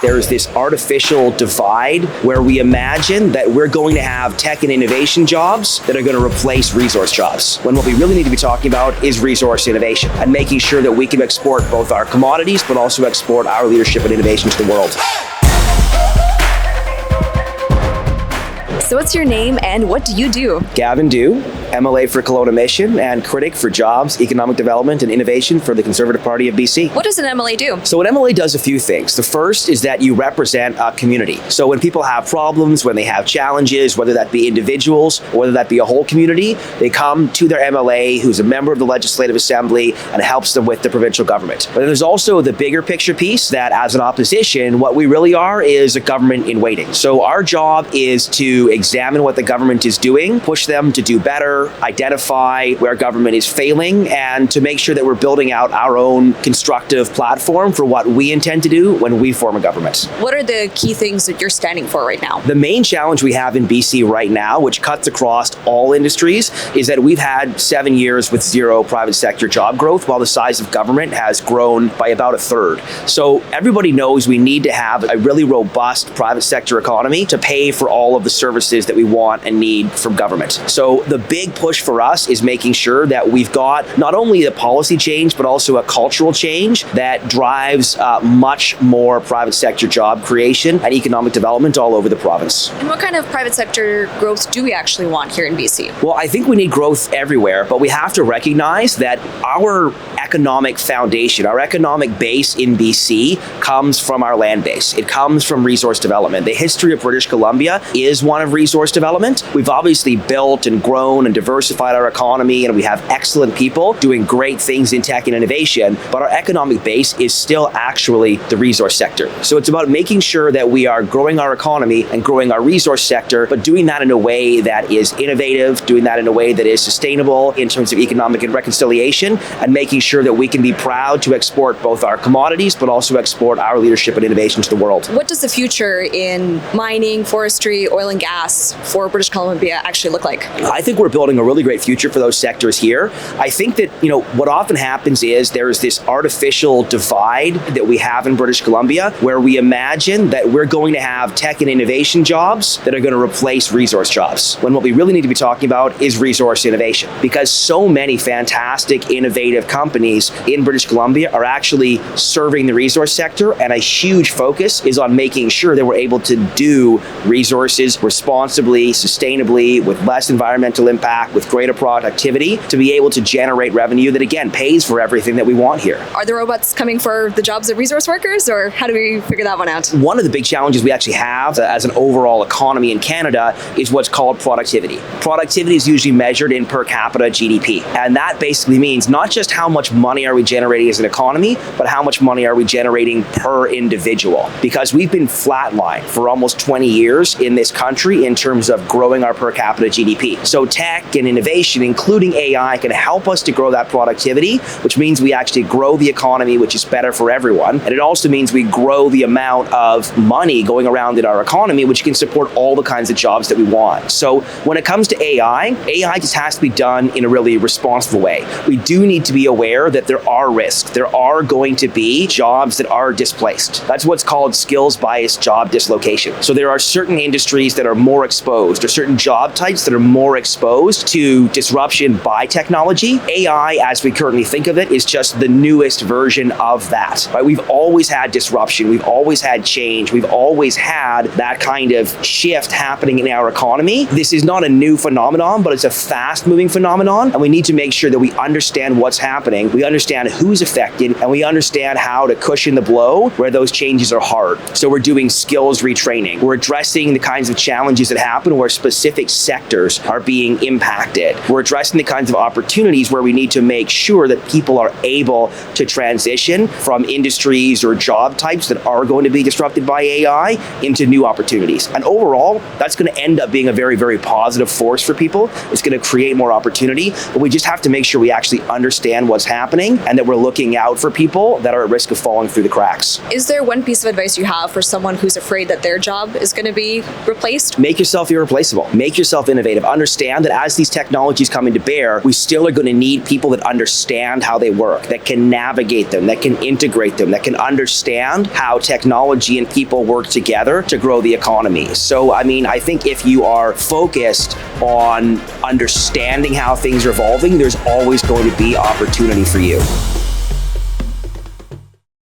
There's this artificial divide where we imagine that we're going to have tech and innovation jobs that are going to replace resource jobs, when what we really need to be talking about is resource innovation and making sure that we can export both our commodities but also export our leadership and innovation to the world. So what's your name and what do you do? Gavin Dew, MLA for Kelowna Mission and critic for jobs, economic development and innovation for the Conservative Party of BC. What does an MLA do? So an MLA does a few things. The first is that you represent a community. So when people have problems, when they have challenges, whether that be individuals or whether that be a whole community, they come to their MLA who's a member of the Legislative Assembly and helps them with the provincial government. But there's also the bigger picture piece that as an opposition, what we really are is a government in waiting. So our job is to examine what the government is doing, push them to do better, identify where government is failing, and to make sure that we're building out our own constructive platform for what we intend to do when we form a government. What are the key things that you're standing for right now? The main challenge we have in BC right now, which cuts across all industries, is that we've had 7 years with zero private sector job growth, while the size of government has grown by about a third. So everybody knows we need to have a really robust private sector economy to pay for all of the services that we want and need from government. So the big push for us is making sure that we've got not only a policy change, but also a cultural change that drives much more private sector job creation and economic development all over the province. And what kind of private sector growth do we actually want here in BC? Well, I think we need growth everywhere, but we have to recognize that our economic foundation, our economic base in BC comes from our land base. It comes from resource development. The history of British Columbia is one of resource development. We've obviously built and grown and diversified our economy, and we have excellent people doing great things in tech and innovation, but our economic base is still actually the resource sector. So it's about making sure that we are growing our economy and growing our resource sector, but doing that in a way that is innovative, doing that in a way that is sustainable in terms of economic and reconciliation, and making sure that we can be proud to export both our commodities, but also export our leadership and innovation to the world. What does the future in mining, forestry, oil and gas for British Columbia actually look like? I think we're building a really great future for those sectors here. I think that, what often happens is there's this artificial divide that we have in British Columbia where we imagine that we're going to have tech and innovation jobs that are going to replace resource jobs, when what we really need to be talking about is resource innovation, because so many fantastic, innovative companies in British Columbia are actually serving the resource sector, and a huge focus is on making sure that we're able to do resources responsibly, sustainably, with less environmental impact, with greater productivity, to be able to generate revenue that, again, pays for everything that we want here. Are the robots coming for the jobs of resource workers, or how do we figure that one out? One of the big challenges we actually have as an overall economy in Canada is what's called productivity. Productivity is usually measured in per capita GDP, and that basically means not just how much money are we generating as an economy, but how much money are we generating per individual, because we've been flatlined for almost 20 years in this country in terms of growing our per capita GDP. So tech and innovation, including AI, can help us to grow that productivity, which means we actually grow the economy, which is better for everyone. And it also means we grow the amount of money going around in our economy, which can support all the kinds of jobs that we want. So when it comes to AI just has to be done in a really responsible way. We do need to be aware that there are risks. There are going to be jobs that are displaced. That's what's called skills-biased job dislocation. So there are certain industries that are more exposed, or certain job types that are more exposed to disruption by technology. AI, as we currently think of it, is just the newest version of that. Right? We've always had disruption. We've always had change. We've always had that kind of shift happening in our economy. This is not a new phenomenon, but it's a fast-moving phenomenon, and we need to make sure that we understand what's happening, we understand who's affected, and we understand how to cushion the blow where those changes are hard. So we're doing skills retraining. We're addressing the kinds of challenges that happen where specific sectors are being impacted. We're addressing the kinds of opportunities where we need to make sure that people are able to transition from industries or job types that are going to be disrupted by AI into new opportunities. And overall, that's going to end up being a very, very positive force for people. It's going to create more opportunity, but we just have to make sure we actually understand what's happening happening and that we're looking out for people that are at risk of falling through the cracks. Is there one piece of advice you have for someone who's afraid that their job is going to be replaced? Make yourself irreplaceable. Make yourself innovative. Understand that as these technologies come into bear, we still are going to need people that understand how they work, that can navigate them, that can integrate them, that can understand how technology and people work together to grow the economy. So, I think if you are focused on understanding how things are evolving, there's always going to be opportunity for you.